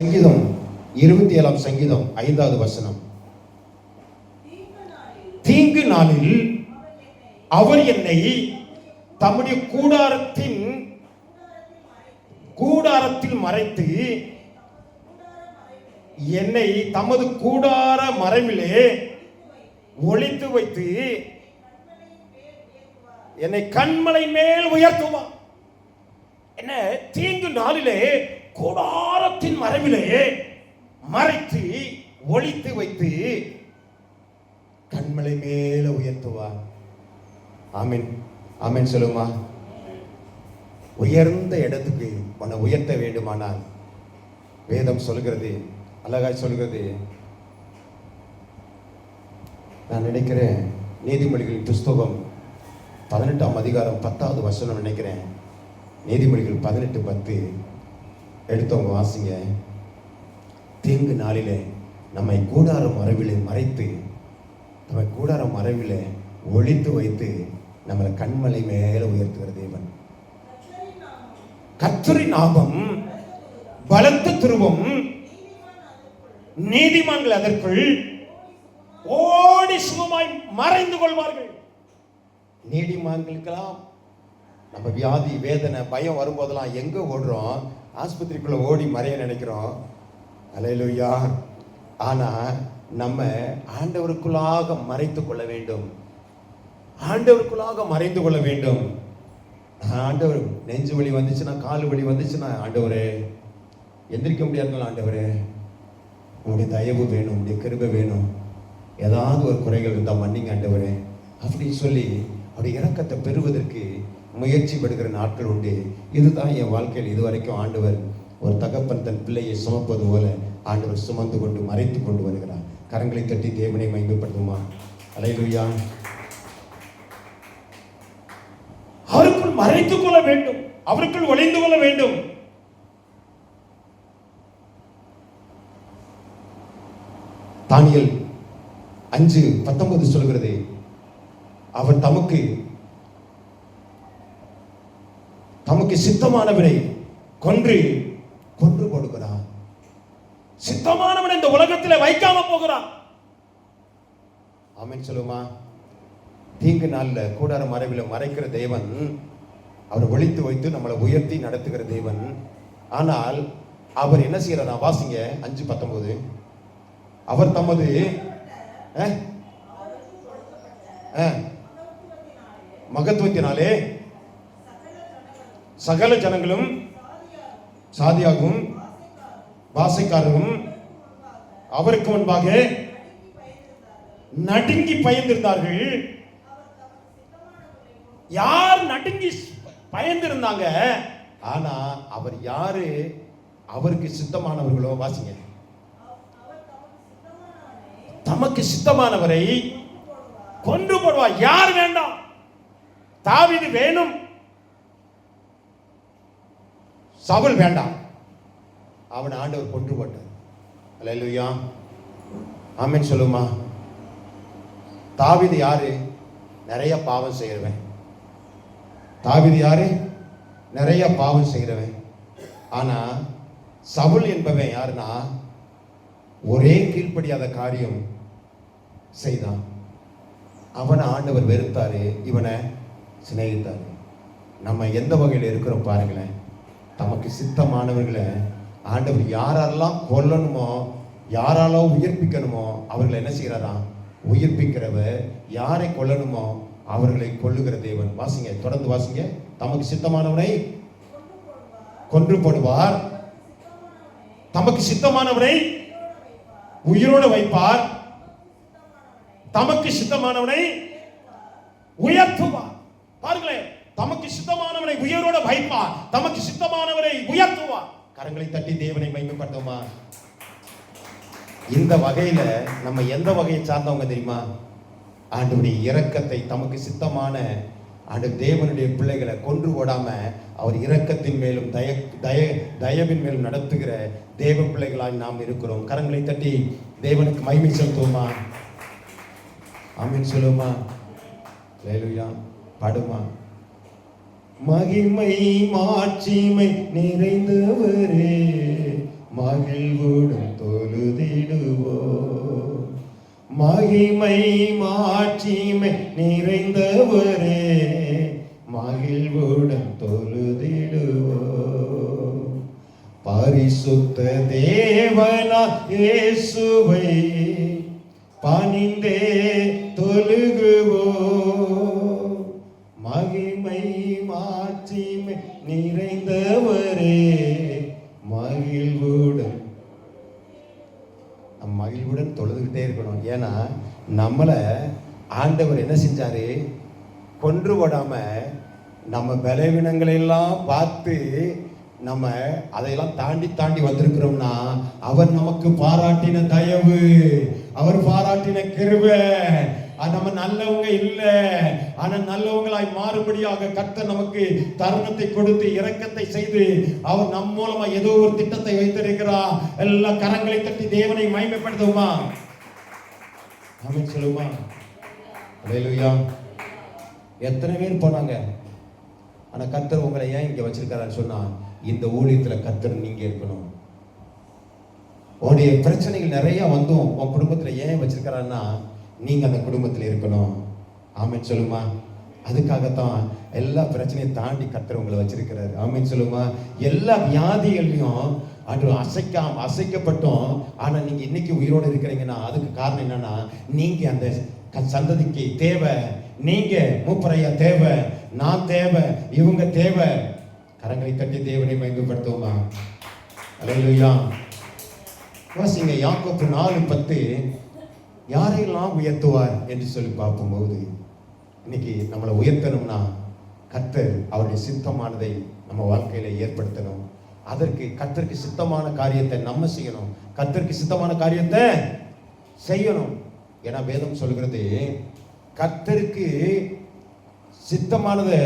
சங்கீதம் 27 சங்கீதம் 5வது வசனம். தீங்கு நாளில் அவர் என்னை தம்முடைய கூடாரத்தில் மறைத்து என்னை தமது கூடார மறைவிலே ஒளித்து வைத்து என்னை கண்மலை மேல் உயர்த்துவார். என்ன? தீங்கு நாளிலே கூடாரத்தின் மறைவிலே மறைத்து ஒளித்து வைத்து கண்மலை மேல உயர்த்துவார். ஆமென், ஆமென் சொல்லுமா. உயர்ந்த இடத்துக்கு உன்னை உயர்த்த வேண்டுமானால் வேதம் சொல்கிறது, அழகாய் சொல்கிறது. நான் நினைக்கிறேன் நீதிமொழிகள் புஸ்தகம் 18ஆம் அதிகாரம் 10வது வசனம் நினைக்கிறேன். நீதிமொழிகள் 18:10 எடுத்தவங்க வாசிங்க. தீங்கு நாளிலே நம்மை கூடார மறைவிலே மறைத்து, நம்மை கூடார மறைவிலே ஒளித்து வைத்து நம்மளை கண்மலை மேல உயர்த்துகிற தேவன். கர்த்தரின் நாமம் பலத்த துருவம், நீதிமான்கள் அதற்குள் ஓடி சுகமாய் மறைந்து கொள்வார்கள். நீதிமான்களுக்கெல்லாம் நம்ம வியாதி வேதனை பயம் வரும்போதெல்லாம் எங்க ஓடுறோம்? ஆஸ்பத்திரிக்குள்ள ஓடி மறைய நினைக்கிறோம். அல்லேலூயா. ஆனா நம்ம ஆண்டவருக்குள்ளாக மறைத்து கொள்ள வேண்டும். ஆண்டவருக்குள்ளாக மறைந்து கொள்ள வேண்டும். ஆண்டவர் நெஞ்சு வலி வந்துச்சுன்னா, கால் வலி வந்துச்சுன்னா, ஆண்டவரே எந்திரிக்க முடியாதுங்களா, ஆண்டவரே உங்களுடைய தயவு வேணும், உங்களுடைய கிருபை வேணும், ஏதாவது ஒரு குறைகள் இருந்தால் மன்னிங்க ஆண்டவரே அப்படின்னு சொல்லி அவருடைய இரக்கத்தை பெறுவதற்கு முயற்சி படுகிற நாட்கள் உண்டு. இதுதான் என் வாழ்க்கையில் இதுவரைக்கும் ஆண்டவர் ஒரு தகப்பன் தன் பிள்ளையை சுமப்பது போல ஆண்டவர் சுமந்து கொண்டு மறைத்து கொண்டு வருகிறார். கரங்களை தட்டி தேவனை மகிமைப்படுத்துமா. அல்லேலூயா. அவருக்குள் மறைத்துக் கொள்ள வேண்டும், அவருக்குள் ஒளிந்து கொள்ள வேண்டும். தானியேல் 5:19 சொல்கிறது, அவர் தமக்கு சித்தமானவரை கொன்று போடுகிறார். சித்தமானவனை இந்த உலகத்தில் வைக்காம போகிறார். ஆமென் சொல்லுமா. தீங்கு நாள்ல கூடார மறைவில் மறைக்கிற தேவன், அவர் ஒளித்து வைத்து நம்மளை உயர்த்தி நடத்துகிற தேவன். ஆனால் அவர் என்ன செய்யறாரா? வாசிங்க 5:19. அவர் தமது மகத்துவத்தினாலே சகல ஜனங்களும் சாதியாகவும் வாசைக்காரரும் அவருக்கு முன்பாக நடுங்கி பயந்திருந்தார்கள். யார் நடுங்கி பயந்திருந்தாங்க? ஆனா அவர் யாரு? அவருக்கு சித்தமானவர்களோ. வாசிங்க. தமக்கு சித்தமானவரை கொன்று போடுவார். யார் வேண்டாம்? தாவீது வேணும், சவுல் வேண்டாம். அவன் ஆண்டவர் கொன்று போட்டார். அல்லேலூயா. ஆமென் சொல்லுமா. தாவீது யாரு? நிறைய பாவம் செய்கிறவன். தாவீது யாரு? நிறைய பாவம் செய்கிறவன். ஆனா சவுல் என்பவன் யாருன்னா, ஒரே கீழ்ப்படியாத காரியம் செய்தான். அவனை ஆண்டவர் வெறுத்தாரு, இவனை சிநேகித்தாரு. நம்ம எந்த வகையில் இருக்கிறோம் பாருங்களேன். தமக்கு சித்தமானவர்களை ஆண்டவர் யாரெல்லாம் கொல்லணுமோ, யாரெல்லாம் உயிர்ப்பிக்கணுமோ அவர்களை என்ன செய்யறாராம்? உயிர்ப்பிக்கிறவர். யாரை கொல்லணுமோ அவர்களை கொல்லுகிற தேவன். வாசிங்க, தொடர்ந்து வாசிங்க. தமக்கு சித்தமானவனை கொன்று போடுவார், தமக்கு சித்தமானவனை உயிரோடு வைப்பார், தமக்கு சித்தமானவனை உயர்த்துவார். பாருங்களேன், தமக்கு சித்தமானவனை உயிரோடு வைப்பார், தமக்கு சித்தமானவனை உயர்த்துவார். கரங்களை தட்டி தேவனை மகிமைப்படுத்துமா. இந்த வகையில நம்ம எந்த வகையை சார்ந்தவங்க தெரியுமா? ஆண்டவருடைய இரக்கத்தை, தமக்கு சித்தமான ஆண்டவர் தேவனுடைய பிள்ளைகளை கொன்று ஓடாம அவர் இரக்கத்தின் மேலும் தயவின் மேலும் நடத்துகிற தேவ பிள்ளைகளாய் நாம் இருக்கிறோம். கரங்களை தட்டி தேவனுக்கு மகிமை செலுத்துவோமா. ஆமென் சொல்லுமா. அல்லேலூயா. பாடுமா. மகிமை மாட்சிமை நிறைந்தவரே, மகிழ்வுடன் தொழுதிடுவோ. மகிமை மாட்சிமை நிறைந்தவரே, மகிழ்வுடன் தொழுதிடுவோ. பரிசுத்த தேவனா இயேசுவை பணிந்தே தொழுகுவோ. மகிமை மாட்சிமை நிறைந்தவரே, மகிழ்வுடன். நம்ம மகிழ்வுடன் தொழுதுகிட்டே இருக்கணும். ஏன்னா நம்மளை ஆண்டவர் என்ன செஞ்சாரு? கொன்று போடாம நம்ம பலவீனங்களை எல்லாம் பார்த்து நம்ம அதையெல்லாம் தாண்டி தாண்டி வந்திருக்கிறோம்னா அவர் நமக்கு பாராட்டின தயவு, அவர் பாராட்டின கிருபை. நம்ம நல்லவங்க இல்லை, ஆனா நல்லவங்களாய் மாறுபடியாக கர்த்தர் நமக்கு தருணத்தை கொடுத்து இரக்கத்தை செய்து அவர் நம் மூலமா ஏதோ ஒரு திட்டத்தை வைத்திருக்கிறார். எல்லா கரங்களை தட்டி தேவனை மகிமைப்படுத்துவோமா? ஆமென் சொல்லுமா? அல்லேலூயா. எத்தனை பேர் போனாங்க, ஆனா கர்த்தர் உங்களை ஏன் இங்க வச்சிருக்கிறான்னு சொன்னா, இந்த ஊழியத்துல கர்த்தர் நீங்க இருக்கணும். உன்னுடைய பிரச்சனைகள் நிறைய வந்தும் உன் குடும்பத்துல ஏன் வச்சிருக்கிறான்னா, நீங்க அந்த குடும்பத்துல இருக்கணும். ஆமென் சொல்லுமா? அதுக்காகத்தான் எல்லா பிரச்சனையும் தாண்டி கர்த்தர் உங்களை வச்சிருக்கிறாரு. ஆமென் சொல்லுமா? எல்லா வியாதிகளையும் அன்று அசைக்கப்பட்டோம், ஆனா நீங்க இன்னைக்கு உயிரோடு இருக்கிறீங்கன்னா அதுக்கு காரணம் என்னன்னா, நீங்க அந்த சந்ததிக்கு தேவை. நீங்க மூப்பரையா தேவை, நான் தேவை, இவங்க தேவை. கரங்களை தட்டி தேவனை மகிமைப்படுத்துவோமா? அல்லேலூயா. வாசிங்க யாக்கோபு 4:10. யாரையெல்லாம் உயர்த்துவார் என்று சொல்லி பார்க்கும்போது, இன்னைக்கு நம்மளை உயர்த்தணும்னா கர்த்தர் அவருடைய சித்தமானதை நம்ம வாழ்க்கையில ஏற்படுத்தணும். அதற்கு கர்த்தருக்கு சித்தமான காரியத்தை நம்ம செய்யணும். கர்த்தருக்கு சித்தமான காரியத்தை செய்யணும். ஏன்னா வேதம் சொல்கிறது, கர்த்தருக்கு சித்தமானதை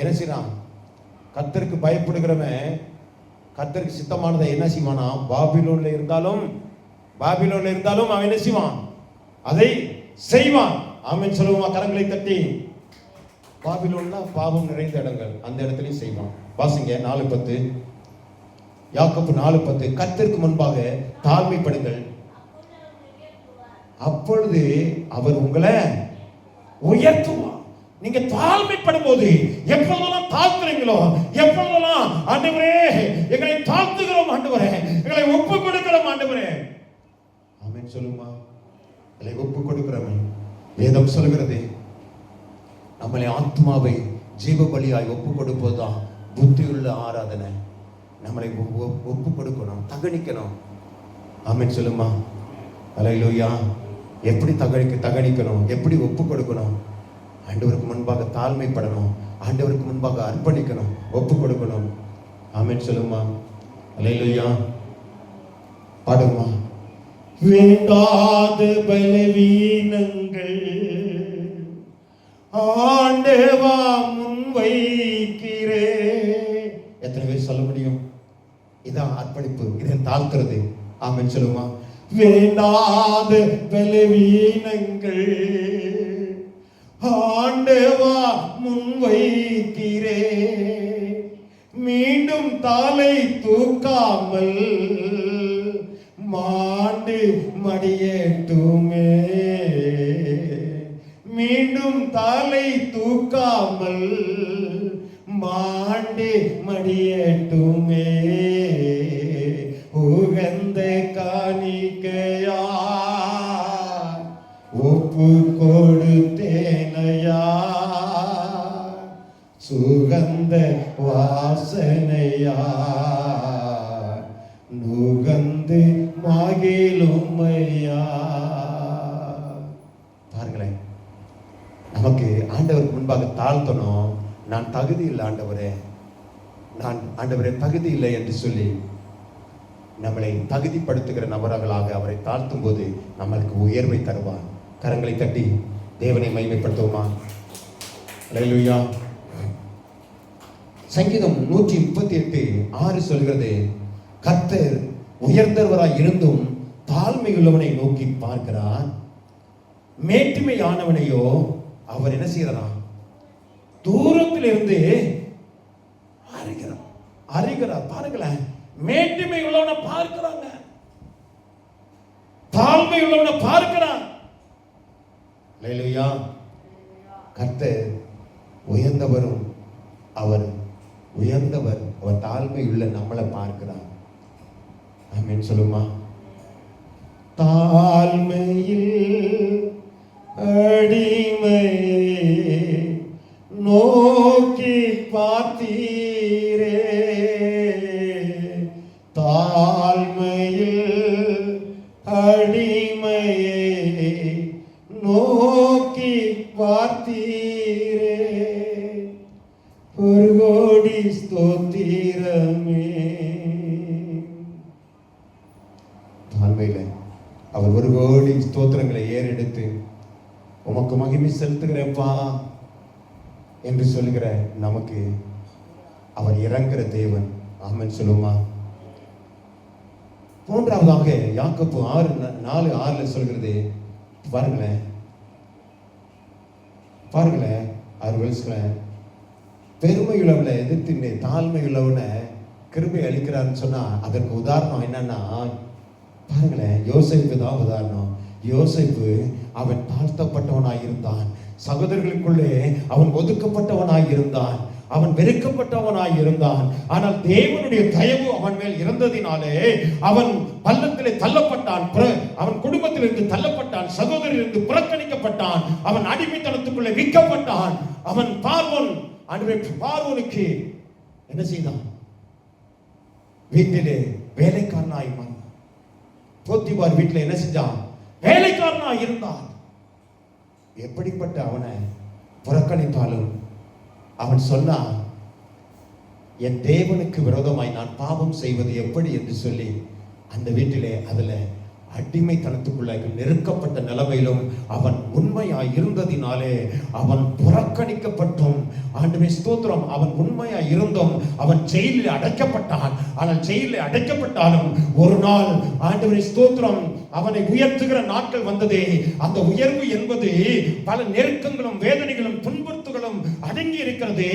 என்ன செய்யறான்? கர்த்தருக்கு பயப்படுகிறவன் கர்த்தருக்கு சித்தமானதை என்ன செய்வானா? பாபிலோன்ல இருந்தாலும் அவன் என்ன செய்வான்? அதை செய்வான். ஆமென் சொல்லுவோமா? கரங்களை தட்டி. பாபிலோன்னா பாவம் நிறைந்த இடங்கள், அந்த இடத்துலயும் செய்வான். வாசிங்க 4:10. யாக்கோபு 4:10. கர்த்தருக்கு முன்பாக தாழ்மைப்படுங்கள், அப்பொழுது அவர் உங்களை உயர்த்துவார். நீங்க தாழ்மைப்படும் போது, எப்பொழுதெல்லாம் தாழ்த்துறீங்களோ, எப்பொழுதெல்லாம் ஆண்டவரே எங்களை தாழ்த்துகிறோம், ஆண்டவரே எங்களை ஒப்பு கொடுக்கிறோம், ஆண்டவரே. ஆமென் சொல்லுமா? எங்களை ஒப்பு கொடுக்கிறவன் வேதம் சொல்கிறது, நம்மளை ஆத்மாவை ஜீவ பலியாய் ஒப்பு கொடுப்பதுதான் புத்தியுள்ள ஆராதனை. நம்மளை ஒப்பு கொடுக்கணும், தகனிக்கணும். ஆமென் சொல்லுமா? அல்லேலூயா. எப்படி தகனிக்கணும்? எப்படி ஒப்பு கொடுக்கணும்? ஆண்டவருக்கு முன்பாக தாழ்மைப்படணும், ஆண்டவருக்கு முன்பாக அர்ப்பணிக்கணும், ஒப்பு கொடுக்கணும். ஆமென் சொல்லுமா? அல்லேலூயா. பாடுமா? வேண்டாத பலவீனங்கள் ஆண்டவா முன்வைக்கிறே. எத்தனை பேர் சொல்ல முடியும்? இதான் அர்ப்பணிப்பு, இதை தாழ்த்துறது. ஆமென் சொல்லுமா? வேண்டாத பலவீனங்கள் ஆண்டவா முன்வைக்கிறே, மீண்டும் தலை தூக்காமல் மாண்டு மடியட்டுமே. மீண்டும் தலை தூக்காமல் மாண்டு மடியட்டுமே. உகந்த காணிக்கையா ஒப்பு கொடுத்தேனையா, சுகந்த வாசனையா நுகந்து மகிழுமையா. பாருங்களேன், நமக்கு ஆண்டவருக்கு முன்பாக தாழ்த்தணும். நான் தகுதி இல்லை ஆண்டவரே, நான் ஆண்டவரே தகுதி இல்லை என்று சொல்லி நம்மளை தகுதிப்படுத்துகிற நபர்களாக அவரை தாழ்த்தும் போது நம்மளுக்கு உயர்வை தருவார். கரங்களை தட்டி தேவனை மகிமைப்படுத்துவோமா? அல்லேலூயா. சங்கீதம் 138:6 சொல்கிறது, கர்த்தர் உயர்ந்தவராய் இருந்தும் தாழ்மை உள்ளவனை நோக்கி பார்க்கிறார், மேட்டுமையானவனையோ அவர் என்ன செய்யறார்? தூரத்தில் இருந்து அறிகிறார். பாருங்களேன், மேட்டிமை உள்ளவனை பார்க்கிறாங்க, தாழ்மை உள்ளவனை பார்க்கிறான். அல்லேலூயா. கர்த்தர் உயர்ந்தவரும் அவர் உயர்ந்தவர், அவர் தாழ்மை உள்ள நம்மளை பார்க்கிறார். ஆமென் சொல்லுமா. தாழ்மையில் அடிமையை நோக்கி பார்த்தீரே, தாழ்மையில் அடிமையை நோக்கி பார்த்தீரே, ஒரு கோடி ஸ்தோத்திரமே. தாழ்மையில அவர் ஒரு கோடி ஸ்தோத்திரங்களை ஏறெடுத்து உமக்கு மகிமை செலுத்துகிறேன்ப்பா என்று சொல்லுகிற நமக்கு அவர் இறங்குற தேவன். ஆமென் சொல்லுமா. மூன்றாவதாக யாக்கோபு 6:4 சொல்கிறது பாருங்களேன், பாருங்களேன். பெருமையுள்ளவனை எதிர்த்து தாழ்மையுள்ளவனை கிருபை அளிக்கிறான்னு சொன்னா அதற்கு உதாரணம் என்னன்னா பாருங்களேன், யோசேப்பு தான் உதாரணம். யோசேப்பு அவன் தாழ்த்தப்பட்டவனாய் இருந்தான், சகோதரர்களுக்குள்ளே அவன் ஒதுக்கப்பட்டவனாய் இருந்தான், அவன் வெறுக்கப்பட்டவனாய் இருந்தான். ஆனால் தேவனுடைய தயவு அவன் மேல் இருந்ததினாலே அவன் பள்ளத்திலே தள்ளப்பட்டான், அவன் குடும்பத்திலிருந்து தள்ளப்பட்டான், சகோதரிலிருந்து புறக்கணிக்கப்பட்டான், அவன் அடிமைத்தனத்துக்குள்ளே விற்கப்பட்டான். அவன் பார்வோனுக்கு என்ன செய்தான்? வீட்டிலே வேலைக்காரனாய் போத்திபார் வீட்டில் என்ன செஞ்சான்? வேலைக்காரனாய் இருந்தான். எப்படிப்பட்ட அவனை புறக்கணித்தாலும் அவன் சொன்னான், என் தேவனுக்கு விரோதமாய் நான் பாவம் செய்வது எப்படி என்று சொல்லி அந்த வீட்டிலே அதுல அடிமைத்தனத்துக்குள்ள நெருக்கப்பட்ட நிலைமையிலும் அவன் உண்மையாய் இருந்ததினாலே அவன் புறக்கணிக்கப்பட்டும், ஆண்டவரே ஸ்தோத்திரம், அவன் உண்மையாய் இருந்தும் அவன் ஜெயிலில் அடைக்கப்பட்டான். ஆனால் ஜெயிலில் அடைக்கப்பட்டாலும் ஒரு நாள் ஆண்டவரே ஸ்தோத்திரம் அவனை உயர்த்துகிற நாட்கள் வந்ததே. அந்த உயர்வு என்பது பல நெருக்கங்களும் வேதனைகளும் துன்புறுத்துகளும் அடங்கி இருக்கிறது.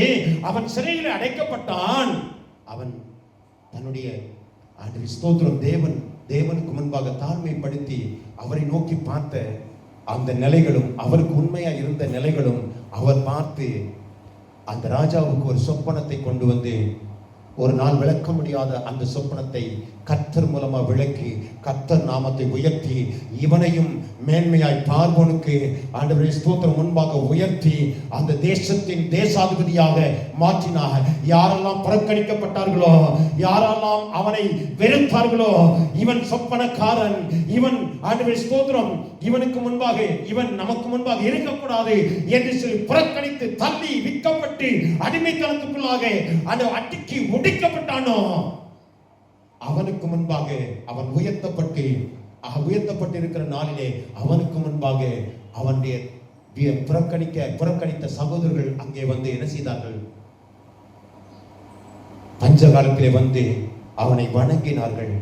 அவன் சிறையில் அடைக்கப்பட்டான். அவன் தன்னுடைய ஆண்டவரே ஸ்தோத்திரம் தேவனுக்கு முன்பாக தாழ்மைப்படுத்தி அவரை நோக்கி பார்த்த அந்த நிலைகளும் அவருக்கு உண்மையா இருந்த நிலைகளும் அவர் பார்த்து அந்த ராஜாவுக்கு ஒரு சொப்பனத்தை கொண்டு வந்து ஒரு நாள் விளக்க முடியாத அந்த சொப்பனத்தை கர்த்தர் மூலமா விளக்கி கர்த்தர் நாமத்தை உயர்த்தி இவனையும் மேன்மையாய் பார்வோனுக்கு ஆண்டவரே ஸ்தோத்திரம் முன்பாக உயர்த்தி அந்த தேசத்தின் தேசாதிபதியாக மாற்றினார். யாரெல்லாம் புறக்கணிக்கப்பட்டார்களோ, யாரெல்லாம் அவனை வெறுத்தார்களோ, இவன் சொப்பனக்காரன், இவன் ஆண்டவரே ஸ்தோத்திரம் இவனுக்கு முன்பாக இவன் நமக்கு முன்பாக இருக்கக்கூடாது என்று சொல்லி புறக்கணித்து தள்ளி விற்கப்பட்டு அடிமைத்தனத்துக்குள்ளாக அந்த அட்டிக்கு ஒடுக்கப்பட்டானோ அவனுக்கு முன்பாக அவன் உயர்த்தப்பட்டிருக்கிற நாளிலே அவனுக்கு முன்பாக அவனுடைய புறக்கணித்த சகோதரர்கள் அங்கே வந்து என்ன செய்தார்கள்? பஞ்ச காலத்திலே வந்து அவனை வணங்கினார்கள்.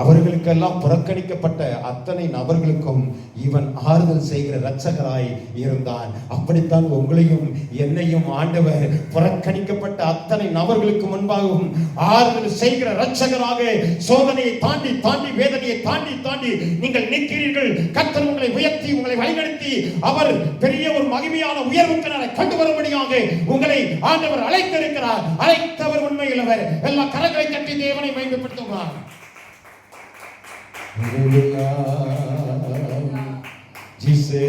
அவர்களுக்கெல்லாம் புறக்கணிக்கப்பட்ட அத்தனை நபர்களுக்கும் இவன் ஆறுதல் செய்கிற இரட்சகராய் இருந்தான். அப்படித்தான் உங்களையும் என்னையும் ஆண்டவர் புறக்கணிக்கப்பட்ட அத்தனை நபர்களுக்கு முன்பாகவும் ஆறுதல் செய்கிற இரட்சகராக சோதனையை தாண்டி தாண்டி வேதனையை தாண்டி தாண்டி நீங்கள் நிற்கிறீர்கள். கர்த்தர் உங்களை உயர்த்தி உங்களை வழிநடத்தி அவர் பெரிய ஒரு மகிமையான உயர்வுக்கு கொண்டு வரும்படியாக உங்களை ஆண்டவர் அழைத்திருக்கிறார். அழைத்தவர் உண்மையிலவர். எல்லா கரங்களை தட்டி தேவனை மகிமைப்படுத்துவார். जिसे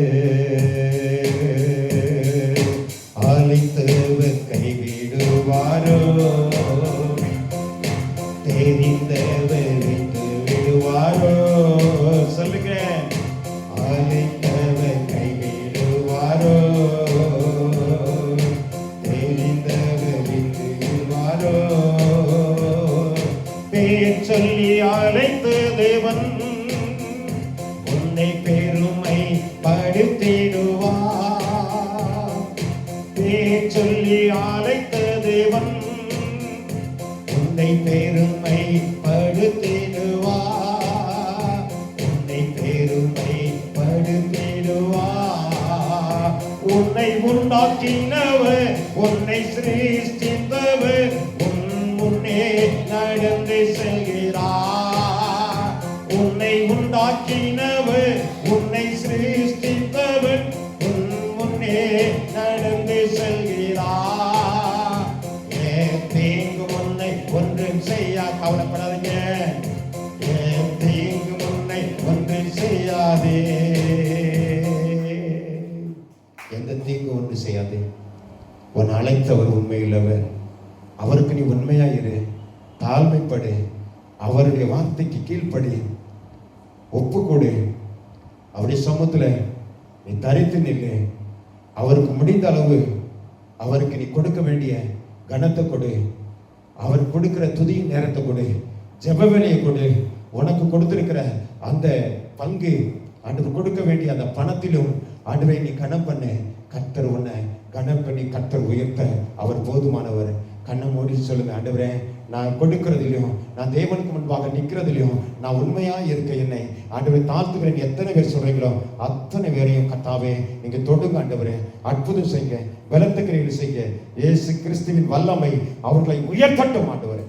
அழைத்தவர் கைவிடுவாரோ, தெரிந்தவர் விட்டு விடுவாரோ? சொல்லுங்க. அழைத்தவர் கைவிடுவாரோ, தெரிந்தவர் விட்டு விடுவாரோ? பேர் சொல்லி அழைத்த தேவன் உன்னை பெருமை படுத்திடுவார். பேர் சொல்லி அழைத்த தேவன் உன்னை பெருமை படுத்திடுவார். உன்னை பெருமை படுத்திடுவார். உன்னை உண்டாக்கினவர், உன்னை சிருஷ்டித்தவர், உன் முன்னே நடந்து செல்கிறார். உன்னை உண்டாக்கினவர், உன்னை சிருஷ்டித்தவர் உன் முன்னே நடந்து செல்கிறார். தீங்கு முன்னை ஒன்றும் செய்ய கவலைப்படாதீங்க. தீங்கு முன்னை ஒன்றும் செய்யாதே. எந்த தீங்கு ஒன்று செய்யாது. உன் அழைத்தவர் உண்மையுள்ளவர். அவருக்கு நீ உண்மையாயிரு, தாழ்மைப்படு, அவருடைய வார்த்தைக்கு கீழ்ப்படி, ஒப்புக்கொடு. அவருடைய சமூகத்துல நீ தரித்து நில்லு. அவருக்கு முடிந்த அளவு அவருக்கு நீ கொடுக்க வேண்டிய கனத்தை கொடு. அவர் கொடுக்கிற துதியின் நேரத்தை கொடு, ஜெப வேலையை கொடு. உனக்கு கொடுத்திருக்கிற அந்த பங்கு ஆண்டவர் கொடுக்க வேண்டிய அந்த பணத்திலும் ஆண்டவரை நீ கனம் பண்ண. கர்த்தர் உன்னை கனம் பண்ணி கர்த்தர் உயர்த்த அவர் போதுமானவர். கண்ணை மூடி சொல்லுங்க, ஆண்டவரே நான் கொடுக்கிறதிலையும் நான் தேவனுக்கு முன்பாக நிற்கிறதிலையும் நான் உண்மையா இருக்க என்னை ஆண்டவரை தாழ்த்துக்கிறேன். எத்தனை பேர் சொல்றீங்களோ அத்தனை பேரையும் கர்த்தாவே நீங்க தொடுங்க. ஆண்டவரே அற்புதம் செய்யுங்க, பலத்த கிரியைகள் செய்யுங்க. இயேசு கிறிஸ்துவின் வல்லமை அவர்களை உயர்த்தட்டும். ஆண்டவரே